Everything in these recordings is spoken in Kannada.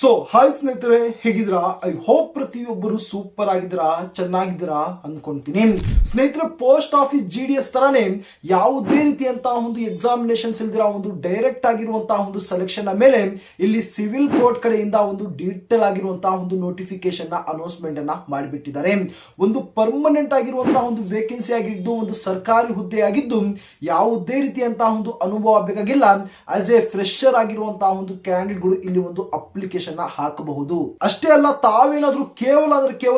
ಸೊ ಹಾಯ್ ಸ್ನೇಹಿತರೆ, ಹೇಗಿದ್ದೀರಾ? ಐ ಹೋಪ್ ಪ್ರತಿಯೊಬ್ಬರು ಸೂಪರ್ ಆಗಿದ್ದೀರಾ, ಚೆನ್ನಾಗಿದ್ದೀರಾ ಅನ್ಕೊಂತೀನಿ. ಸ್ನೇಹಿತರೆ, ಪೋಸ್ಟ್ ಆಫೀಸ್ GDS ತರಾನೇ ಯಾವುದೇ ರೀತಿಯಂತಹ ಒಂದು ಎಕ್ಸಾಮಿನೇಷನ್ಸ್ ಇಲ್ದಿರ ಒಂದು ಡೈರೆಕ್ಟ್ ಆಗಿರುವಂತಹ ಒಂದು ಸೆಲೆಕ್ಷನ್ ಮೇಲೆ ಇಲ್ಲಿ ಸಿವಿಲ್ ಕೋರ್ಟ್ ಕಡೆಯಿಂದ ಒಂದು ಡೀಟೇಲ್ ಆಗಿರುವಂತಹ ಒಂದು ನೋಟಿಫಿಕೇಶನ್ ಅನೌನ್ಸ್ಮೆಂಟ್ ಅನ್ನ ಮಾಡಿಬಿಟ್ಟಿದ್ದಾರೆ. ಒಂದು ಪರ್ಮನೆಂಟ್ ಆಗಿರುವಂತಹ ಒಂದು ವೇಕೆನ್ಸಿ ಆಗಿದ್ದು, ಒಂದು ಸರ್ಕಾರಿ ಹುದ್ದೆ ಆಗಿದ್ದು, ಯಾವುದೇ ರೀತಿಯಂತಹ ಒಂದು ಅನುಭವ ಬೇಕಾಗಿಲ್ಲ. ಆಸ್ ಎ ಫ್ರೆಶರ್ ಆಗಿರುವಂತಹ ಒಂದು ಕ್ಯಾಂಡಿಡೇಟ್ಗಳು ಇಲ್ಲಿ ಒಂದು ಅಪ್ಲಿಕೇಶನ್ ಹಾಕಬಹುದು. ಅಷ್ಟೇ ಅಲ್ಲ, ತಾವೇನಾದ್ರೂ ಕೇವಲ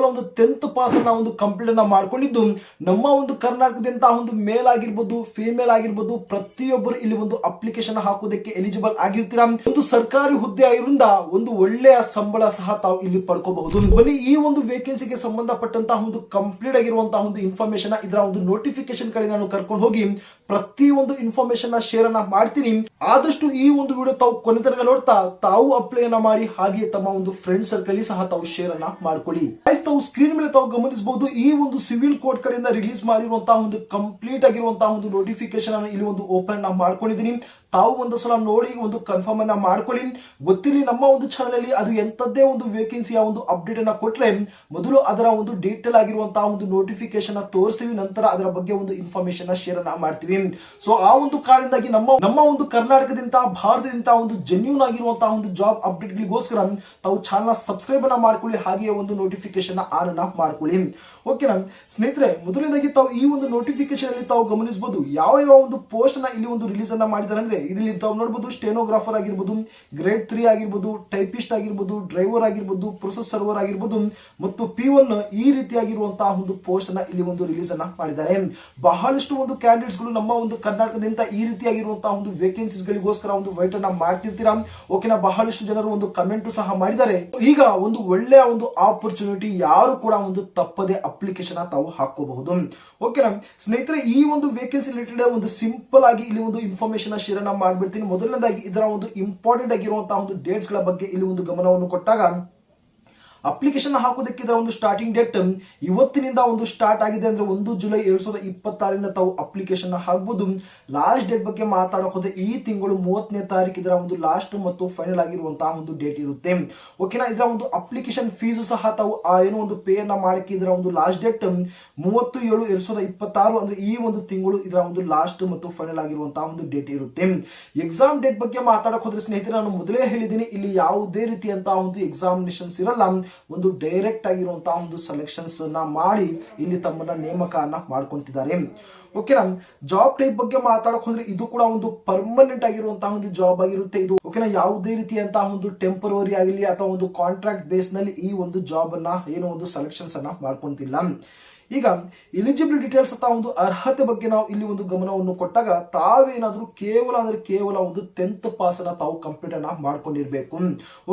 ಒಂದು 10th ಪಾಸ್ ಅನ್ನ ಒಂದು ಕಂಪ್ಲೀಟ್ ಅನ್ನ ಮಾಡ್ಕೊಂಡಿದ್ದು, ನಮ್ಮ ಒಂದು ಕರ್ನಾಟಕದಿಂದ ಒಂದು ಮೇಲ್ ಆಗಿರ್ಬೋದು, ಫಿಮೇಲ್ ಆಗಿರ್ಬೋದು, ಪ್ರತಿಯೊಬ್ಬರು ಇಲ್ಲಿ ಒಂದು ಅಪ್ಲಿಕೇಶನ್ ಹಾಕೋದಕ್ಕೆ ಎಲಿಜಿಬಲ್ ಆಗಿರ್ತೀರಾ. ಒಂದು ಸರ್ಕಾರಿ ಹುದ್ದೆ ಆಗಿರೋದ್ರಿಂದ ಒಂದು ಒಳ್ಳೆಯ ಸಂಬಳ ಸಹ ತಾವು ಇಲ್ಲಿ ಪಡ್ಕೋಬಹುದು. ಬನ್ನಿ, ಈ ಒಂದು ವೇಕೆನ್ಸಿಗೆ ಸಂಬಂಧಪಟ್ಟಂತಹ ಒಂದು ಕಂಪ್ಲೀಟ್ ಆಗಿರುವಂತಹ ಒಂದು ಇನ್ಫಾರ್ಮೇಶನ್ ಇದರ ಒಂದು ನೋಟಿಫಿಕೇಶನ್ ಕಡೆ ನಾನು ಕರ್ಕೊಂಡು ಹೋಗಿ ಪ್ರತಿ ಒಂದು ಇನ್ಫಾರ್ಮೇಶನ್ ಶೇರ್ ಅನ್ನ ಮಾಡ್ತೀನಿ. ಆದಷ್ಟು ಈ ಒಂದು ವಿಡಿಯೋ ತಾವು ಕೊನೆ ತನಕ ನೋಡ್ತಾ ತಾವು ಅಪ್ಲೈ ಅನ್ನ ಮಾಡಿ, ಹಾಗೆ ತಮ್ಮ ಒಂದು ಫ್ರೆಂಡ್ ಸರ್ಕಲ್ ಸಹ ತಾವು ಶೇರ್ ಅನ್ನ ಮಾಡ್ಕೊಳ್ಳಿ. ತಾವು ಸ್ಕ್ರೀನ್ ಮೇಲೆ ತಾವು ಗಮನಿಸಬಹುದು, ಈ ಒಂದು ಸಿವಿಲ್ ಕೋರ್ಟ್ ಕಡೆಯಿಂದ ರಿಲೀಸ್ ಮಾಡಿರುವಂತಹ ಒಂದು ಕಂಪ್ಲೀಟ್ ಆಗಿರುವಂತಹ ಒಂದು ನೋಟಿಫಿಕೇಶನ್ ಅನ್ನು ಇಲ್ಲಿ ಒಂದು ಓಪನ್ ಅನ್ನ ಮಾಡ್ಕೊಂಡಿದ್ದೀನಿ. ತಾವು ಒಂದು ಸಲ ನೋಡಿ ಒಂದು ಕನ್ಫರ್ಮ್ ಅನ್ನ ಮಾಡ್ಕೊಳ್ಳಿ. ಗೊತ್ತಿರಲಿ, ನಮ್ಮ ಒಂದು ಚಾನಲ್ ಅಲ್ಲಿ ಅದು ಎಂತದ್ದೇ ಒಂದು ವೇಕೆನ್ಸಿಯ ಒಂದು ಅಪ್ಡೇಟ್ ಅನ್ನ ಕೊಟ್ರೆ ಮೊದಲು ಅದರ ಒಂದು ಡೀಟೇಲ್ ಆಗಿರುವಂತಹ ಒಂದು ನೋಟಿಫಿಕೇಶನ್ ತೋರಿಸ್ತೀವಿ, ನಂತರ ಅದರ ಬಗ್ಗೆ ಒಂದು ಇನ್ಫಾರ್ಮೇಶನ್ ಶೇರ್ ಅನ್ನ ಮಾಡ್ತೀವಿ. ಸೊ ಆ ಒಂದು ಕಾರಣದಿಂದಾಗಿ ನಮ್ಮ ಒಂದು ಕರ್ನಾಟಕದಿಂದ, ಭಾರತದಿಂದ ಒಂದು ಜೆನ್ಯೂನ್ ಆಗಿರುವಂತಹ ಒಂದು ಜಾಬ್ ಅಪ್ಡೇಟ್ ಗಳಿಗೋಸ್ಕರ ತಾವು ಚಾನಲ್ ಸಬ್ಸ್ಕ್ರೈಬ್ ಅನ್ನ ಮಾಡ್ಕೊಳ್ಳಿ, ಹಾಗೆ ಒಂದು ನೋಟಿಫಿಕೇಶನ್ ಆನ್ ಅನ್ನ ಮಾಡ್ಕೊಳ್ಳಿ. ಓಕೆನಾ ಸ್ನೇಹಿತರೆ, ಮೊದಲನೇದಾಗಿ ತಾವು ಈ ಒಂದು ನೋಟಿಫಿಕೇಶನ್ ಅಲ್ಲಿ ತಾವು ಗಮನಿಸಬಹುದು ಯಾವ ಒಂದು ಪೋಸ್ಟ್ ಅನ್ನ ಇಲ್ಲಿ ಒಂದು ರಿಲೀಸ್ ಅನ್ನ ಮಾಡಿದ್ದಾರೆ ಅಂದ್ರೆ, ಇಲ್ಲಿ ತಾವು ನೋಡಬಹುದು ಸ್ಟೆನೋಗ್ರಾಫರ್ ಆಗಿರ್ಬೋದು, ಗ್ರೇಡ್ 3 ಆಗಿರ್ಬೋದು, ಟೈಪಿಸ್ಟ್ ಆಗಿರ್ಬೋದು, ಡ್ರೈವರ್ ಆಗಿರ್ಬೋದು, ಪ್ರೊಸೆಸ್ ಸರ್ವರ್ ಆಗಿರ್ಬೋದು ಮತ್ತು P1 ಈ ರೀತಿಯಾಗಿರುವಂತಹ ಒಂದು ಪೋಸ್ಟ್ ಅನ್ನ ಇಲ್ಲಿ ಒಂದು ರಿಲೀಸ್ ಅನ್ನ ಮಾಡಿದ್ದಾರೆ. ಬಹಳಷ್ಟು ಒಂದು ಕ್ಯಾಂಡಿಡೇಟ್ಸ್ ಗಳು ನಮ್ಮ ಒಂದು ಕರ್ನಾಟಕದಿಂದ ಈ ರೀತಿಯಾಗಿರುವಂತಹ ಒಂದು ವೇಕೆನ್ಸೀಸ್ ಗಳಿಗೋಸ್ಕರ ಒಂದು ವೈಟ್ ಅನ್ನ ಮಾಡ್ತಿರ್ತೀರಾ. ಓಕೆನಾ, ಬಹಳಷ್ಟು ಜನರು ಒಂದು ಕಮೆಂಟ್ ಸಹ ಮಾಡಿದ್ದಾರೆ. ಈಗ ಒಂದು ಒಳ್ಳೆಯ ಒಂದು ಆಪರ್ಚುನಿಟಿ, ಯಾರು ಕೂಡ ಒಂದು ತಪ್ಪದೆ ಅಪ್ಲಿಕೇಶನ್ ತಾವು ಹಾಕೋಬಹುದು. ಓಕೆನಾ ಸ್ನೇಹಿತರೆ, ಈ ಒಂದು ವೇಕೆನ್ಸಿ ರಿಲೇಟೆಡ್ ಒಂದು ಸಿಂಪಲ್ ಆಗಿ ಇಲ್ಲಿ ಒಂದು ಇನ್ಫಾರ್ಮೇಶನ್ ಶೇರ್ ಅನ್ನ ಮಾಡ್ಬಿಡ್ತೀನಿ. ಮೊದಲನೇದಾಗಿ ಇದರ ಒಂದು ಇಂಪಾರ್ಟೆಂಟ್ ಆಗಿರುವಂತಹ ಒಂದು ಡೇಟ್ಸ್ ಗಳ ಬಗ್ಗೆ ಇಲ್ಲಿ ಒಂದು ಗಮನವನ್ನು ಕೊಟ್ಟಾಗ, ಅಪ್ಲಿಕೇಶನ್ ಹಾಕೋದಕ್ಕೆ ಇದರ ಒಂದು ಸ್ಟಾರ್ಟಿಂಗ್ ಡೇಟ್ ಇವತ್ತಿನಿಂದ ಒಂದು ಸ್ಟಾರ್ಟ್ ಆಗಿದೆ ಅಂದ್ರೆ 1 ಜುಲೈ 2026 ತಾವು ಅಪ್ಲಿಕೇಶನ್ ಹಾಕಬಹುದು. ಲಾಸ್ಟ್ ಡೇಟ್ ಬಗ್ಗೆ ಮಾತಾಡೋಕೆ ಹೋದ್ರೆ ಈ ತಿಂಗಳು 30ನೇ ತಾರೀಕು ಇದರ ಒಂದು ಲಾಸ್ಟ್ ಮತ್ತು ಫೈನಲ್ ಆಗಿರುವಂತಹ ಒಂದು ಡೇಟ್ ಇರುತ್ತೆ. ಓಕೆನಾ, ಇದರ ಒಂದು ಅಪ್ಲಿಕೇಶನ್ ಫೀಸ್ ಸಹ ತಾವು ಏನೋ ಒಂದು ಪೇ ಅನ್ನ ಮಾಡಕ್ಕೆ ಇದರ ಒಂದು ಲಾಸ್ಟ್ ಡೇಟ್ 30/7/2026 ಅಂದ್ರೆ ಈ ಒಂದು ತಿಂಗಳು ಇದರ ಒಂದು ಲಾಸ್ಟ್ ಮತ್ತು ಫೈನಲ್ ಆಗಿರುವಂತಹ ಒಂದು ಡೇಟ್ ಇರುತ್ತೆ. ಎಕ್ಸಾಮ್ ಡೇಟ್ ಬಗ್ಗೆ ಮಾತಾಡೋಕೆ ಹೋದ್ರೆ ಸ್ನೇಹಿತರೆ, ನಾನು ಮೊದಲೇ ಹೇಳಿದ್ದೀನಿ, ಇಲ್ಲಿ ಯಾವುದೇ ರೀತಿಯಂತಹ ಒಂದು ಎಕ್ಸಾಮಿನೇಷನ್ಸ್ ಇರಲ್ಲ. ಒಂದು ಡೈರೆಕ್ಟ್ ಆಗಿರುವಂತಹ ಒಂದು ಸೆಲೆಕ್ಷನ್ಸ್ ಅನ್ನ ಮಾಡಿ ಇಲ್ಲಿ ತಮ್ಮನ್ನ ನೇಮಕವನ್ನ ಮಾಡ್ಕೊಂತಿದ್ದಾರೆ. ಓಕೆನಾ, ಜಾಬ್ ಟೈಪ್ ಬಗ್ಗೆ ಮಾತಾಡಕ್ ಹೋದ್ರೆ ಇದು ಕೂಡ ಒಂದು ಪರ್ಮನೆಂಟ್ ಆಗಿರುವಂತಹ ಒಂದು ಜಾಬ್ ಆಗಿರುತ್ತೆ ಇದು. ಓಕೆನಾ, ಯಾವುದೇ ರೀತಿಯಂತಹ ಒಂದು ಟೆಂಪರರಿ ಆಗಲಿ ಅಥವಾ ಒಂದು ಕಾಂಟ್ರಾಕ್ಟ್ ಬೇಸ್ ನಲ್ಲಿ ಈ ಒಂದು ಜಾಬ್ ಅನ್ನ ಏನೋ ಒಂದು ಸೆಲೆಕ್ಷನ್ಸ್ ಅನ್ನ ಮಾಡ್ಕೊಂತಿಲ್ಲ. ಈಗ ಎಲಿಜಿಬಲ್ ಡೀಟೇಲ್ಸ್ ಅಥವಾ ಒಂದು ಅರ್ಹತೆ ಬಗ್ಗೆ ನಾವು ಇಲ್ಲಿ ಒಂದು ಗಮನವನ್ನು ಕೊಟ್ಟಾಗ, ತಾವೇನಾದ್ರೂ ಕೇವಲ ಒಂದು 10th ಪಾಸ್ ಅನ್ನ ತಾವು ಕಂಪ್ಲೀಟ್ ಅನ್ನ ಮಾಡ್ಕೊಂಡಿರ್ಬೇಕು.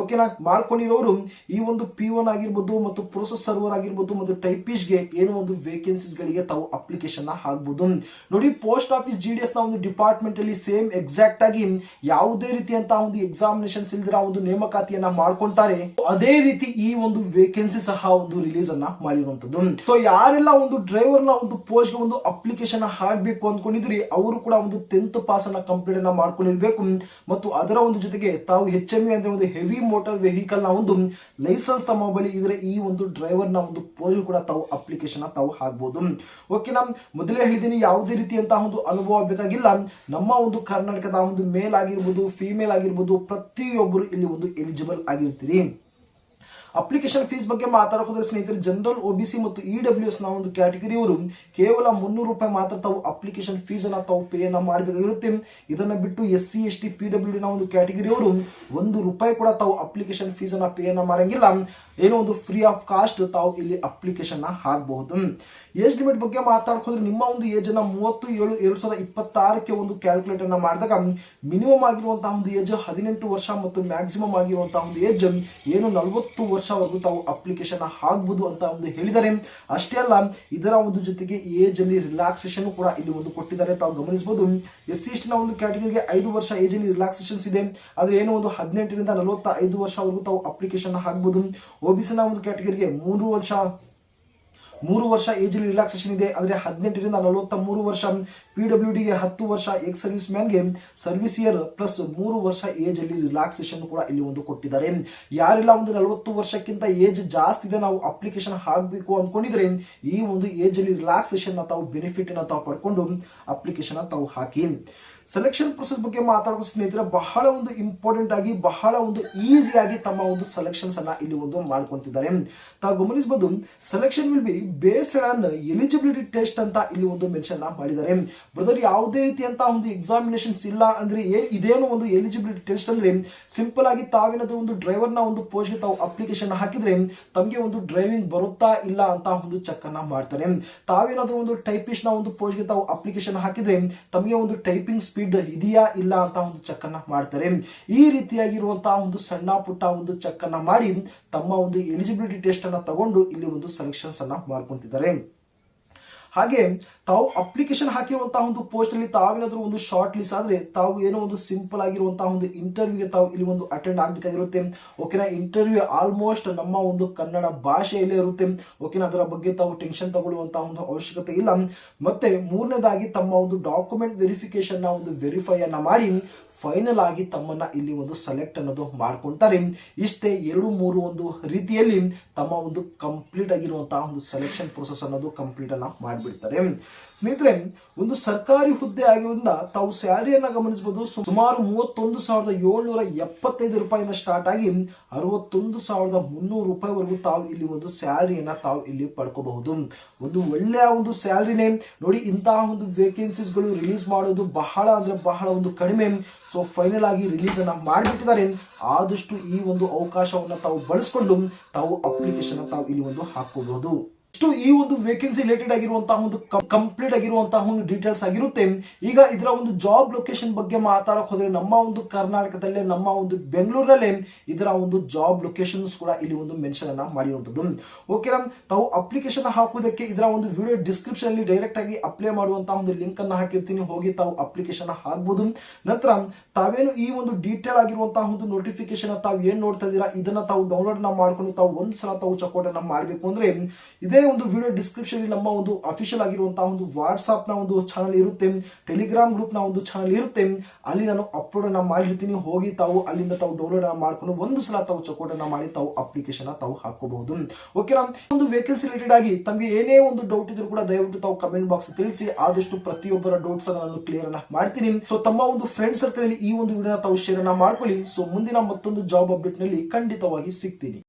ಓಕೆನಾ, ಮಾಡ್ಕೊಂಡಿರೋರು ಈ ಒಂದು P1 ಆಗಿರ್ಬೋದು ಮತ್ತು ಪ್ರೋಸೆಸ್ ಸರ್ವರ್ ಆಗಿರ್ಬೋದು ಮತ್ತು ಟೈಪಿಸ್ಟ್ ಗೆ ಏನೋ ಒಂದು ವೇಕೆನ್ಸೀಸ್ ಗಳಿಗೆ ತಾವು ಅಪ್ಲಿಕೇಶನ್ ಹಾಕಬಹುದು. ನೋಡಿ, ಪೋಸ್ಟ್ ಆಫೀಸ್ GDS ನ ಒಂದು ಡಿಪಾರ್ಟ್ಮೆಂಟ್ ಅಲ್ಲಿ ಸೇಮ್ ಎಕ್ಸಾಕ್ಟ್ ಆಗಿ ಯಾವುದೇ ರೀತಿಯಂತಹ ಒಂದು ಎಕ್ಸಾಮಿನೇಷನ್ಸ್ ಇಲ್ದಿರ ಒಂದು ನೇಮಕಾತಿಯನ್ನ ಮಾಡ್ಕೊಂತಾರೆ, ಅದೇ ರೀತಿ ಈ ಒಂದು ವೇಕೆನ್ಸಿ ಸಹ ಒಂದು ರಿಲೀಸ್ ಅನ್ನ ಮಾಡಿರುವಂತದ್ದು. ಸೊ ಯಾರೆಲ್ಲ ಒಂದು ಡ್ರೈವರ್ ನ ಒಂದು ಪೋಸ್ಟ್ ಗೆ ಒಂದು ಅಪ್ಲಿಕೇಶನ್ ಹಾಕಬೇಕು ಅಂದ್ಕೊಂಡಿದ್ರಿ, ಅವರು ಕೂಡ ಒಂದು 10th ಪಾಸ್ ಅನ್ನ ಕಂಪ್ಲೀಟ್ ಅನ್ನ ಮಾಡ್ಕೊಂಡಿರ್ಬೇಕು. ಮತ್ತು ಅದರ ಒಂದು ಜೊತೆಗೆ ತಾವು HME ಅಂದ್ರೆ ಒಂದು ಹೆವಿ ಮೋಟಾರ್ ವೆಹಿಕಲ್ ನ ಒಂದು ಲೈಸೆನ್ಸ್ ತಮ್ಮ ಬಳಿ ಇದ್ರೆ ಈ ಒಂದು ಡ್ರೈವರ್ ನ ಒಂದು ಪೋಸ್ಟ್ ಕೂಡ ತಾವು ಅಪ್ಲಿಕೇಶನ್ ತಾವು ಹಾಕಬಹುದು. ಓಕೆನಾ, ಮೊದಲೇ ಹೇಳಿದ್ದೀನಿ, ಯಾವುದೇ ರೀತಿಯಂತಹ ಒಂದು ಅನುಭವ ಬೇಕಾಗಿಲ್ಲ. ನಮ್ಮ ಒಂದು ಕರ್ನಾಟಕದ ಒಂದು ಮೇಲ್ ಆಗಿರ್ಬೋದು, ಫಿಮೇಲ್ ಆಗಿರ್ಬೋದು, ಪ್ರತಿಯೊಬ್ಬರು ಇಲ್ಲಿ ಒಂದು ಎಲಿಜಿಬಲ್ ಆಗಿರ್ತೀರಿ. ಅಪ್ಲಿಕೇಶನ್ ಫೀಸ್ ಬಗ್ಗೆ ಮಾತಾಡೋದ್ರೆ ಸ್ನೇಹಿತರೆ, ಜನರಲ್, OBC ಮತ್ತು EWS ನ ಒಂದು ಕ್ಯಾಟಗರಿ ಅವರು ಕೇವಲ 300 ರೂಪಾಯಿ ಮಾತ್ರ ತಾವು ಅಪ್ಲಿಕೇಶನ್ ಫೀಸ್ ಅನ್ನ ತಾವು ಪೇ ಅನ್ನ ಮಾಡಬೇಕಾಗಿರುತ್ತೆ. ಇದನ್ನ ಬಿಟ್ಟು SC ST PWD ನ ಒಂದು ಕ್ಯಾಟಗರಿ ಅವರು ₹1 ಕೂಡ ತಾವು ಅಪ್ಲಿಕೇಶನ್ ಫೀಸ್ ಅನ್ನ ಪೇ ಅನ್ನ ಮಾಡಂಗಿಲ್ಲ. ಏನೋ ಒಂದು ಫ್ರೀ ಆಫ್ ಕಾಸ್ಟ್ ತಾವು ಇಲ್ಲಿ ಅಪ್ಲಿಕೇಶನ್ ಹಾಕಬಹುದು. ಏಜ್ ಲಿಮಿಟ್ ಬಗ್ಗೆ ಮಾತಾಡ್ಕೊಂಡ್ರೆ, ನಿಮ್ಮ ಒಂದು ಏಜ್ ಅನ್ನ 30/7/2026 ಒಂದು ಕ್ಯಾಲ್ಕುಲೇಟ್ ಅನ್ನ ಮಾಡಿದಾಗ ಮಿನಿಮಮ್ ಆಗಿರುವಂತಹ ಒಂದು ಏಜ್ 18 ವರ್ಷ ಮತ್ತು ಮ್ಯಾಕ್ಸಿಮಮ್ ಆಗಿರುವಂತಹ ಒಂದು ಏಜ್ ಏನು 40 ವರ್ಷವರೆಗೂ ತಾವು ಅಪ್ಲಿಕೇಶನ್ ಹಾಕಬಹುದು ಅಂತ ಒಂದು ಹೇಳಿದ್ದಾರೆ. ಅಷ್ಟೇ ಅಲ್ಲ, ಇದರ ಒಂದು ಜೊತೆಗೆ ಏಜ್ ಅಲ್ಲಿ ರಿಲ್ಯಾಕ್ಸೇಷನ್ ಕೂಡ ಇಲ್ಲಿ ಒಂದು ಕೊಟ್ಟಿದ್ದಾರೆ, ತಾವು ಗಮನಿಸಬಹುದು. SC ST ನ ಒಂದು ಕ್ಯಾಟಗರಿಗೆ 5 ವರ್ಷ ಏಜ್ ಅಲ್ಲಿ ರಿಲ್ಯಾಕ್ಸೇಷನ್ಸ್ ಇದೆ, ಆದ್ರೆ ಏನು ಒಂದು 18ರಿಂದ 45 ವರ್ಷವರೆಗೂ ತಾವು ಅಪ್ಲಿಕೇಶನ್ ಹಾಕಬಹುದು. OBC ನ ಒಂದು ಕ್ಯಾಟಗರಿಗೆ 3 ವರ್ಷ 3 ವರ್ಷ ಏಜ್ ಅಲ್ಲಿ ರಿಲ್ಯಾಕ್ಸೇಷನ್ ಇದೆ, ಅಂದ್ರೆ 18ರಿಂದ 43 ವರ್ಷ, PWD ಗೆ 10 ವರ್ಷ, ಎಕ್ಸ್ ಸರ್ವಿಸ್ ಮ್ಯಾನ್ ಗೆ ಸರ್ವಿಸ್ ಇಯರ್ ಪ್ಲಸ್ 3 ವರ್ಷ ಏಜ್ ಅಲ್ಲಿ ರಿಲ್ಯಾಕ್ಸೇಷನ್ ಕೂಡ ಇಲ್ಲಿ ಒಂದು ಕೊಟ್ಟಿದ್ದಾರೆ. ಯಾರೆಲ್ಲ ಒಂದು 40 ವರ್ಷಕ್ಕಿಂತ ಏಜ್ ಜಾಸ್ತಿ ಇದೆ, ನಾವು ಅಪ್ಲಿಕೇಶನ್ ಹಾಕಬೇಕು ಅನ್ಕೊಂಡಿದ್ರೆ ಈ ಒಂದು ಏಜ್ ಅಲ್ಲಿ ರಿಲ್ಯಾಕ್ಸೇಷನ್ ತಾವು ಬೆನಿಫಿಟ್ ತಾವು ಪಡ್ಕೊಂಡು ಅಪ್ಲಿಕೇಶನ್ ತಾವು ಹಾಕಿ. ಸೆಲೆಕ್ಷನ್ ಪ್ರೊಸೆಸ್ ಬಗ್ಗೆ ಮಾತಾಡೋ ಸ್ನೇಹಿತರೆ ಬಹಳ ಒಂದು ಇಂಪಾರ್ಟೆಂಟ್ ಆಗಿ ಬಹಳ ಒಂದು ಈಸಿಯಾಗಿ ತಮ್ಮ ಒಂದು ಸೆಲೆಕ್ಷನ್ಸ್ ಅನ್ನ ಇಲ್ಲಿ ಒಂದು ಮಾಡ್ಕೊಂತಿದ್ದಾರೆ. ತಾವು ಗಮನಿಸಬಹುದು, selection will be based on eligibility test ಅಂತ ಇಲ್ಲಿ ಒಂದು ಮೆನ್ಷನ್ ಮಾಡಿದ್ದಾರೆ. ಬ್ರದರ್, ಯಾವುದೇ ರೀತಿಯಂತ ಒಂದು ಎಕ್ಸಾಮಿನೇಷನ್ಸ್ ಇಲ್ಲ ಅಂದ್ರೆ ಇದೇನು ಒಂದು ಎಲಿಜಿಬಿಲಿಟಿ ಟೆಸ್ಟ್ ಅಂದ್ರೆ ಸಿಂಪಲ್ ಆಗಿ ತಾವೇನಾದ್ರೂ ಒಂದು ಡ್ರೈವರ್ ನ ಒಂದು ಪೋಸ್ಟ್ ಗೆ ತಾವು ಅಪ್ಲಿಕೇಶನ್ ಹಾಕಿದ್ರೆ ತಮಗೆ ಒಂದು ಡ್ರೈವಿಂಗ್ ಬರುತ್ತಾ ಇಲ್ಲ ಅಂತ ಒಂದು ಚೆಕ್ ಅನ್ನ ಮಾಡ್ತಾರೆ. ತಾವೇನಾದ್ರೂ ಒಂದು ಟೈಪಿಸ್ಟ್ ನ ಒಂದು ಪೋಸ್ಟ್ ಗೆ ತಾವು ಅಪ್ಲಿಕೇಶನ್ ಹಾಕಿದ್ರೆ ತಮಗೆ ಒಂದು ಟೈಪಿಂಗ್ ಸ್ಪೀಡ್ ಇದೆಯಾ ಇಲ್ಲ ಅಂತ ಒಂದು ಚೆಕ್ ಅನ್ನ ಮಾಡ್ತಾರೆ. ಈ ರೀತಿಯಾಗಿರುವಂತಹ ಒಂದು ಸಣ್ಣ ಪುಟ್ಟ ಒಂದು ಚೆಕ್ ಅನ್ನ ಮಾಡಿ ತಮ್ಮ ಒಂದು ಎಲಿಜಿಬಿಲಿಟಿ ಟೆಸ್ಟ್ ಅನ್ನ ತಗೊಂಡು ಇಲ್ಲಿ ಒಂದು ಸೆಲೆಕ್ಷನ್ಸ್ ಅನ್ನ ಮಾಡ್ಕೊಂತಿದ್ದಾರೆ. ಹಾಗೆ ತಾವು ಅಪ್ಲಿಕೇಶನ್ ಹಾಕಿರುವಂತಹ ಒಂದು ಪೋಸ್ಟ್ ಅಲ್ಲಿ ತಾವೇನಾದ್ರೂ ಒಂದು ಶಾರ್ಟ್ ಲಿಸ್ಟ್ ಆದ್ರೆ ತಾವು ಏನೋ ಒಂದು ಸಿಂಪಲ್ ಆಗಿರುವಂತಹ ಒಂದು ಇಂಟರ್ವ್ಯೂಗೆ ತಾವು ಇಲ್ಲಿ ಒಂದು ಅಟೆಂಡ್ ಆಗಬೇಕಾಗಿರುತ್ತೆ. ಓಕೆನಾ, ಇಂಟರ್ವ್ಯೂ ಆಲ್ಮೋಸ್ಟ್ ನಮ್ಮ ಒಂದು ಕನ್ನಡ ಭಾಷೆಯಲ್ಲೇ ಇರುತ್ತೆ. ಓಕೆನಾ, ಅದರ ಬಗ್ಗೆ ತಾವು ಟೆನ್ಷನ್ ತಗೊಳ್ಳುವಂತಹ ಒಂದು ಅವಶ್ಯಕತೆ ಇಲ್ಲ. ಮತ್ತೆ ಮೂರನೇದಾಗಿ ತಮ್ಮ ಒಂದು ಡಾಕ್ಯುಮೆಂಟ್ ವೆರಿಫಿಕೇಶನ್ ನ ಒಂದು ವೆರಿಫೈ ಅನ್ನ ಮಾಡಿ ಫೈನಲ್ ಆಗಿ ತಮ್ಮನ್ನ ಇಲ್ಲಿ ಒಂದು ಸೆಲೆಕ್ಟ್ ಅನ್ನೋದು ಮಾಡ್ಕೊಂತಾರೆ. ಇಷ್ಟೇ 2-3 ಒಂದು ರೀತಿಯಲ್ಲಿ ತಮ್ಮ ಒಂದು ಕಂಪ್ಲೀಟ್ ಆಗಿರುವಂತಹ ಒಂದು ಸೆಲೆಕ್ಷನ್ ಪ್ರೊಸೆಸ್ ಅನ್ನೋದು ಕಂಪ್ಲೀಟ್ ಅನ್ನ ಮಾಡಿಬಿಡ್ತಾರೆ. ಸ್ನೇಹಿತರೆ, ಒಂದು ಸರ್ಕಾರಿ ಹುದ್ದೆ ಆಗಿರೋದ್ರಿಂದ ತಾವು ಸ್ಯಾಲರಿಯನ್ನ ಗಮನಿಸಬಹುದು. ಸುಮಾರು 31,775 ರೂಪಾಯಿಂದ ಸ್ಟಾರ್ಟ್ ಆಗಿ 61,300 ರೂಪಾಯಿವರೆಗೂ ತಾವು ಇಲ್ಲಿ ಒಂದು ಸ್ಯಾಲರಿಯನ್ನ ತಾವು ಇಲ್ಲಿ ಪಡ್ಕೋಬಹುದು. ಒಂದು ಒಳ್ಳೆಯ ಒಂದು ಸ್ಯಾಲರಿನೇ ನೋಡಿ. ಇಂತಹ ಒಂದು ವೇಕೆನ್ಸೀಸ್ ಗಳು ರಿಲೀಸ್ ಮಾಡೋದು ಬಹಳ ಅಂದ್ರೆ ಬಹಳ ಒಂದು ಕಡಿಮೆ. ಸೊ ಫೈನಲ್ ಆಗಿ ರಿಲೀಸ್ ಅನ್ನ ಮಾಡಿಬಿಟ್ಟಿದ್ದಾರೆ. ಆದಷ್ಟು ಈ ಒಂದು ಅವಕಾಶವನ್ನ ತಾವು ಬಳಸಿಕೊಂಡು ತಾವು ಅಪ್ಲಿಕೇಶನ್ ತಾವು ಇಲ್ಲಿ ಒಂದು ಹಾಕೋಬಹುದು. ಇಷ್ಟು ಈ ಒಂದು ವೇಕೆನ್ಸಿ ರಿಲೇಟೆಡ್ ಆಗಿರುವಂತಹ ಒಂದು ಕಂಪ್ಲೀಟ್ ಆಗಿರುವಂತಹ ಒಂದು ಡೀಟೇಲ್ಸ್ ಆಗಿರುತ್ತೆ. ಈಗ ಇದರ ಒಂದು ಜಾಬ್ ಲೊಕೇಶನ್ ಬಗ್ಗೆ ಮಾತಾಡಕ್ ಹೋದ್ರೆ ನಮ್ಮ ಒಂದು ಕರ್ನಾಟಕದಲ್ಲೇ ನಮ್ಮ ಒಂದು ಬೆಂಗಳೂರಿನಲ್ಲೇ ಇದರ ಒಂದು ಜಾಬ್ ಲೊಕೇಶನ್ಸ್ ಕೂಡ ಇಲ್ಲಿ ಒಂದು ಮೆನ್ಷನ್ ಅನ್ನ ಮಾಡಿರುವಂತದ್ದು. ಓಕೆನಾ, ತಾವು ಅಪ್ಲಿಕೇಶನ್ ಹಾಕುವುದಕ್ಕೆ ಇದರ ಒಂದು ವಿಡಿಯೋ ಡಿಸ್ಕ್ರಿಪ್ಷನ್ ಅಲ್ಲಿ ಡೈರೆಕ್ಟ್ ಆಗಿ ಅಪ್ಲೈ ಮಾಡುವಂತಹ ಒಂದು ಲಿಂಕ್ ಅನ್ನ ಹಾಕಿರ್ತೀನಿ, ಹೋಗಿ ತಾವು ಅಪ್ಲಿಕೇಶನ್ ಹಾಕಬಹುದು. ನಂತರ ತಾವೇನು ಈ ಒಂದು ಡೀಟೇಲ್ ಆಗಿರುವಂತಹ ಒಂದು ನೋಟಿಫಿಕೇಶನ್ ತಾವು ಏನ್ ನೋಡ್ತಾ ಇದ್ದೀರಾ ಇದನ್ನ ತಾವು ಡೌನ್ಲೋಡ್ ಮಾಡ್ಕೊಂಡು ತಾವು ಒಂದು ಸಲ ತಾವು ಚೆಕ್ಔಟ್ ಅನ್ನ ಮಾಡಬೇಕು ಅಂದ್ರೆ ಇದೇ ಒಂದು ವಿಡಿಯೋ ಡಿಸ್ಕ್ರಿಪ್ಷನ್ ನಮ್ಮ ಒಂದು ಅಫಿಷಿಯಲ್ ಆಗಿರುವಂತಹ ಒಂದು ವಾಟ್ಸ್ಆಪ್ ನ ಒಂದು ಚಾನಲ್ ಇರುತ್ತೆ, ಟೆಲಿಗ್ರಾಮ್ ಗ್ರೂಪ್ ನ ಒಂದು ಚಾನಲ್ ಇರುತ್ತೆ, ಅಲ್ಲಿ ನಾನು ಅಪ್ಲೋಡ್ ಅನ್ನ ಮಾಡಿರ್ತೀನಿ. ಹೋಗಿ ತಾವು ಅಲ್ಲಿಂದ ತಾವು ಡೌನ್ಲೋಡ್ ಅನ್ನ ಮಾಡ್ಕೊಂಡು ಒಂದು ಸಲ ತಾವು ಚೆಕ್ಔಟ್ ಅನ್ನ ಮಾಡಿ ತಾವು ಅಪ್ಲಿಕೇಶನ್ ತಾವು ಹಾಕೋಬಹುದು. ಓಕೆನಾ, ಒಂದು ವೇಕೆನ್ಸಿ ರಿಲೇಟೆಡ್ ಆಗಿ ತಮಗೆ ಏನೇ ಒಂದು ಡೌಟ್ ಇದ್ರೂ ಕೂಡ ದಯವಿಟ್ಟು ತಾವು ಕಮೆಂಟ್ ಬಾಕ್ಸ್ ತಿಳಿಸಿ. ಆದಷ್ಟು ಪ್ರತಿಯೊಬ್ಬರ ಡೌಟ್ಸ್ ಅನ್ನ ನಾನು ಕ್ಲಿಯರ್ ಅನ್ನ ಮಾಡ್ತೀನಿ. ಸೊ ತಮ್ಮ ಒಂದು ಫ್ರೆಂಡ್ ಸರ್ಕಲ್ ಅಲ್ಲಿ ಈ ಒಂದು ವಿಡಿಯೋನ ತಾವು ಶೇರ್ ಅನ್ನ ಮಾಡ್ಕೊಳ್ಳಿ. ಸೊ ಮುಂದಿನ ಮತ್ತೊಂದು ಜಾಬ್ ಅಪ್ಡೇಟ್ ನಲ್ಲಿ ಖಂಡಿತವಾಗಿ ಸಿಗ್ತೀನಿ.